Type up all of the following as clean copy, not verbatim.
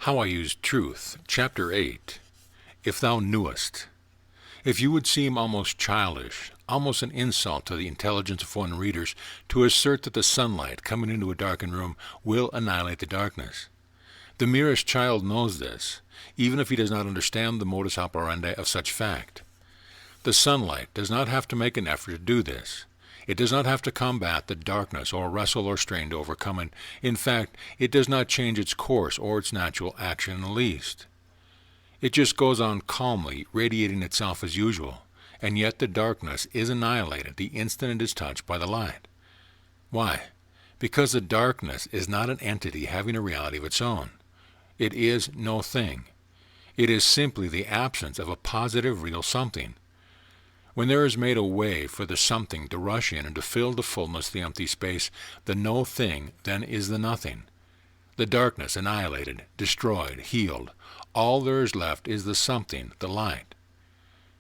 How I Use Truth, Chapter 8. If Thou Knewest. If you would seem almost childish, almost an insult to the intelligence of foreign readers, to assert that the sunlight coming into a darkened room will annihilate the darkness. The merest child knows this, even if he does not understand the modus operandi of such fact. The sunlight does not have to make an effort to do this. It does not have to combat the darkness or wrestle or strain to overcome it. In fact, it does not change its course or its natural action in the least. It just goes on calmly, radiating itself as usual, and yet the darkness is annihilated the instant it is touched by the light. Why? Because the darkness is not an entity having a reality of its own. It is no thing. It is simply the absence of a positive real something. When there is made a way for the something to rush in and to fill to fullness the empty space, the no thing then is the nothing. The darkness annihilated, destroyed, healed, all there is left is the something, the light.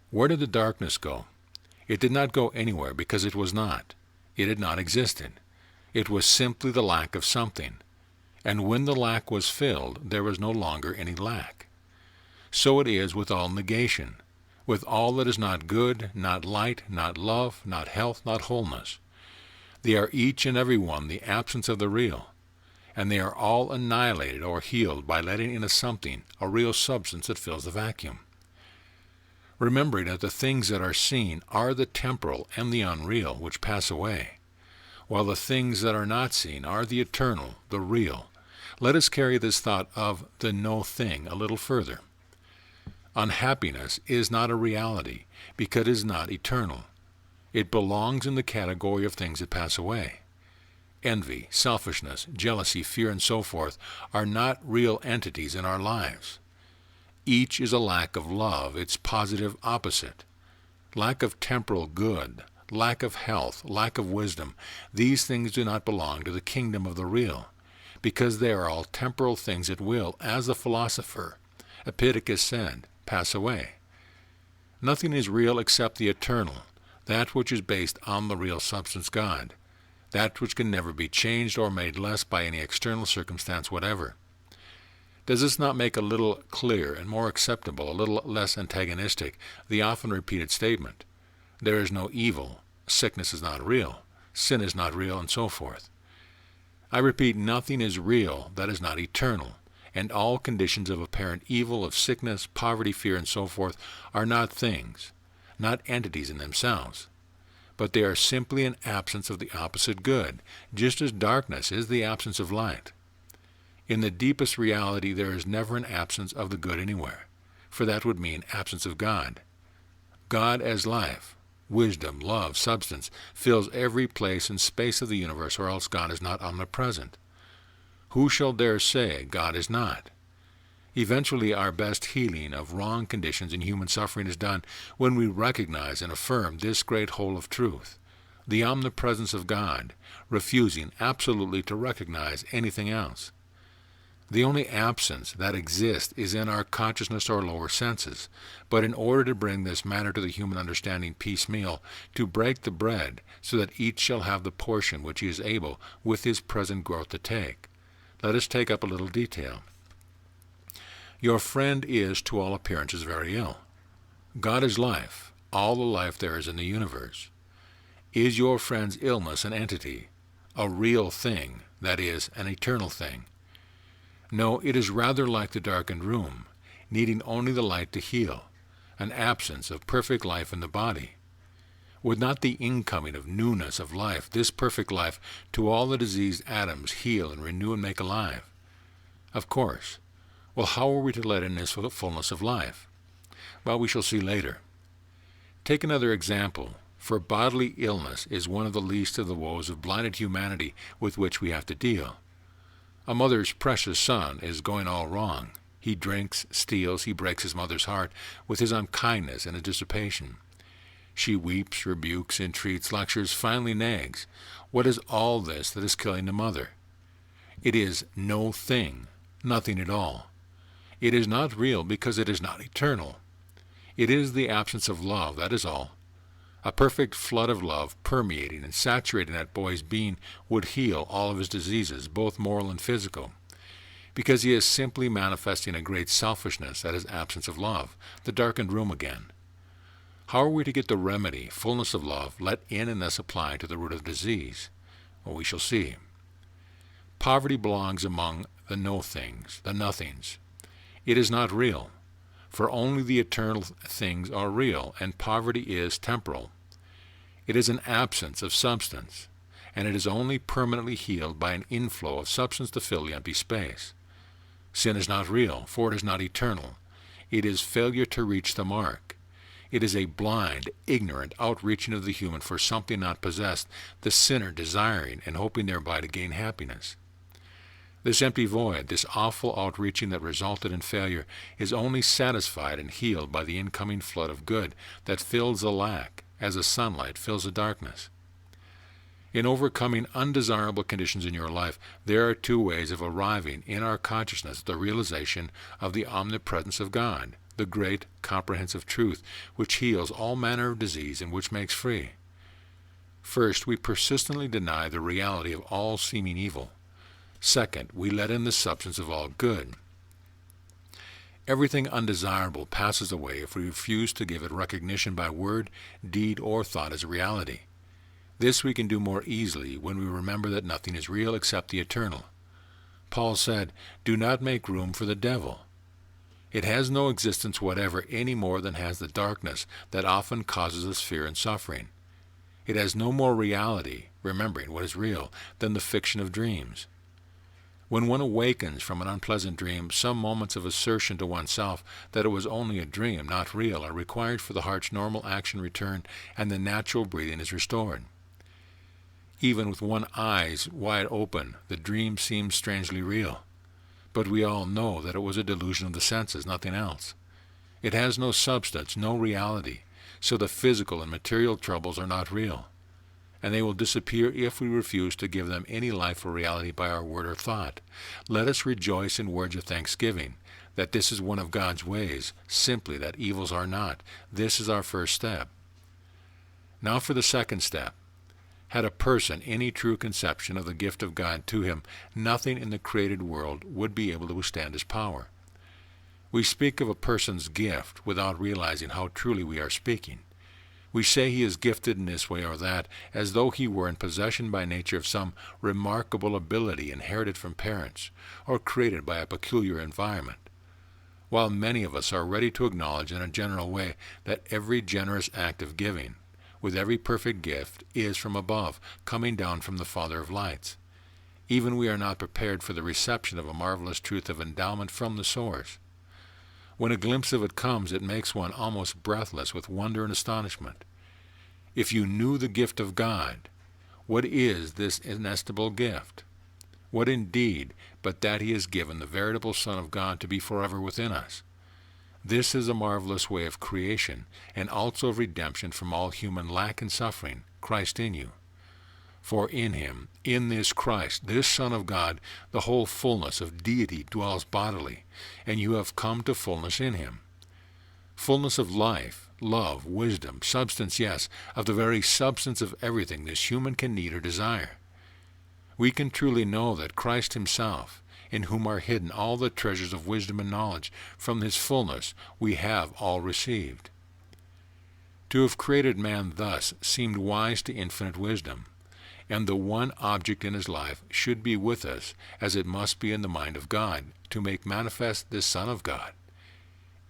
Where did the darkness go? It did not go anywhere because it was not. It had not existed. It was simply the lack of something. And when the lack was filled, there was no longer any lack. So it is with all negation, with all that is not good, not light, not love, not health, not wholeness. They are each and every one the absence of the real, and they are all annihilated or healed by letting in a something, a real substance that fills the vacuum. Remembering that the things that are seen are the temporal and the unreal, which pass away, while the things that are not seen are the eternal, the real. Let us carry this thought of the no thing a little further. Unhappiness is not a reality because it is not eternal. It belongs in the category of things that pass away. Envy, selfishness, jealousy, fear, and so forth are not real entities in our lives. Each is a lack of love, its positive opposite. Lack of temporal good, lack of health, lack of wisdom, these things do not belong to the kingdom of the real, because they are all temporal things that will, as the philosopher Epictetus said, pass away. Nothing is real except the eternal, that which is based on the real substance God, that which can never be changed or made less by any external circumstance whatever. Does this not make a little clearer and more acceptable, a little less antagonistic, the often repeated statement, there is no evil, sickness is not real, sin is not real, and so forth? I repeat, nothing is real that is not eternal, and all conditions of apparent evil, of sickness, poverty, fear, and so forth, are not things, not entities in themselves, but they are simply an absence of the opposite good, just as darkness is the absence of light. In the deepest reality there is never an absence of the good anywhere, for that would mean absence of God. God as life, wisdom, love, substance, fills every place and space of the universe, or else God is not omnipresent. Who shall dare say God is not? Eventually our best healing of wrong conditions and human suffering is done when we recognize and affirm this great whole of truth, the omnipresence of God, refusing absolutely to recognize anything else. The only absence that exists is in our consciousness or lower senses, but in order to bring this matter to the human understanding piecemeal, to break the bread so that each shall have the portion which he is able with his present growth to take, let us take up a little detail. Your friend is, to all appearances, very ill. God is life, all the life there is in the universe. Is your friend's illness an entity, a real thing, that is, an eternal thing? No, it is rather like the darkened room, needing only the light to heal, an absence of perfect life in the body. Would not the incoming of newness of life, this perfect life, to all the diseased atoms heal and renew and make alive? Of course. Well, how are we to let in this fullness of life? Well, we shall see later. Take another example, for bodily illness is one of the least of the woes of blinded humanity with which we have to deal. A mother's precious son is going all wrong. He drinks, steals, he breaks his mother's heart with his unkindness and his dissipation. She weeps, rebukes, entreats, lectures, finally nags. What is all this that is killing the mother? It is no thing, nothing at all. It is not real because it is not eternal. It is the absence of love, that is all. A perfect flood of love permeating and saturating that boy's being would heal all of his diseases, both moral and physical. because he is simply manifesting a great selfishness at his absence of love, the darkened room again. How are we to get the remedy, fullness of love, let in and thus apply to the root of disease? Well, we shall see. Poverty belongs among the no-things, the nothings. It is not real, for only the eternal things are real, and poverty is temporal. It is an absence of substance, and it is only permanently healed by an inflow of substance to fill the empty space. Sin is not real, for it is not eternal. It is failure to reach the mark. It is a blind, ignorant outreaching of the human for something not possessed, the sinner desiring and hoping thereby to gain happiness. This empty void, this awful outreaching that resulted in failure, is only satisfied and healed by the incoming flood of good that fills the lack, as the sunlight fills the darkness. In overcoming undesirable conditions in your life, there are two ways of arriving in our consciousness at the realization of the omnipresence of God, the great comprehensive truth which heals all manner of disease and which makes free. First, we persistently deny the reality of all seeming evil. Second, we let in the substance of all good. Everything undesirable passes away if we refuse to give it recognition by word, deed, or thought as a reality. This we can do more easily when we remember that nothing is real except the eternal. Paul said, "Do not make room for the devil." It has no existence whatever any more than has the darkness that often causes us fear and suffering. It has no more reality, remembering what is real, than the fiction of dreams. When one awakens from an unpleasant dream, some moments of assertion to oneself that it was only a dream, not real, are required for the heart's normal action return and the natural breathing is restored. Even with one eyes wide open, the dream seems strangely real. But we all know that it was a delusion of the senses, nothing else. It has no substance, no reality, so the physical and material troubles are not real, and they will disappear if we refuse to give them any life or reality by our word or thought. Let us rejoice in words of thanksgiving, that this is one of God's ways, simply that evils are not. This is our first step. Now for the second step. Had a person any true conception of the gift of God to him, nothing in the created world would be able to withstand his power. We speak of a person's gift without realizing how truly we are speaking. We say he is gifted in this way or that, as though he were in possession by nature of some remarkable ability inherited from parents, or created by a peculiar environment. While many of us are ready to acknowledge in a general way that every generous act of giving, with every perfect gift, is from above, coming down from the Father of lights. Even we are not prepared for the reception of a marvelous truth of endowment from the source. When a glimpse of it comes, it makes one almost breathless with wonder and astonishment. If you knew the gift of God, what is this inestimable gift? What indeed, but that he has given the veritable Son of God to be forever within us? This is a marvelous way of creation, and also of redemption from all human lack and suffering, Christ in you. For in him, in this Christ, this Son of God, the whole fullness of deity dwells bodily, and you have come to fullness in him. Fullness of life, love, wisdom, substance, yes, of the very substance of everything this human can need or desire. We can truly know that Christ himself, in whom are hidden all the treasures of wisdom and knowledge, from his fullness we have all received. To have created man thus seemed wise to infinite wisdom, and the one object in his life should be with us, as it must be in the mind of God, to make manifest this Son of God.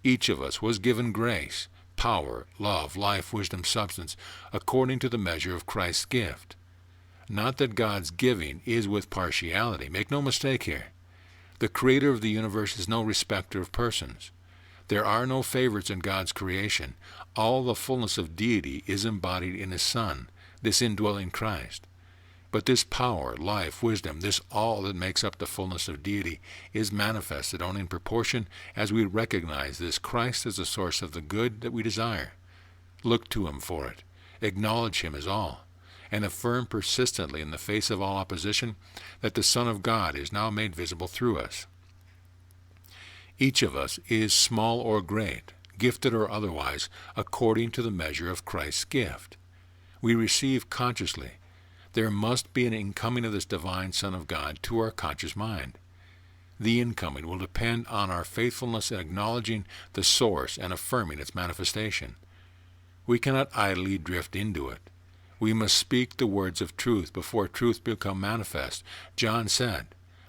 Each of us was given grace, power, love, life, wisdom, substance, according to the measure of Christ's gift. Not that God's giving is with partiality. Make no mistake here. The Creator of the universe is no respecter of persons. There are no favorites in God's creation. All the fullness of deity is embodied in his Son, this indwelling Christ. But this power, life, wisdom, this all that makes up the fullness of deity, is manifested only in proportion as we recognize this Christ as the source of the good that we desire. Look to him for it. Acknowledge him as all, and affirm persistently in the face of all opposition that the Son of God is now made visible through us. Each of us is small or great, gifted or otherwise, according to the measure of Christ's gift. We receive consciously. There must be an incoming of this divine Son of God to our conscious mind. The incoming will depend on our faithfulness in acknowledging the source and affirming its manifestation. We cannot idly drift into it. We must speak the words of truth before truth become manifest. John said,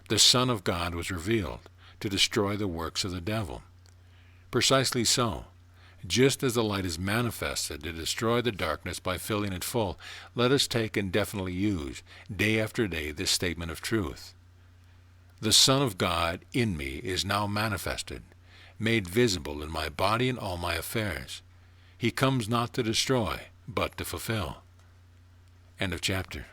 "The Son of God was revealed to destroy the works of the devil." Precisely so. Just as the light is manifested to destroy the darkness by filling it full, let us take and definitely use, day after day, this statement of truth. The Son of God in me is now manifested, made visible in my body and all my affairs. He comes not to destroy, but to fulfill. End of chapter.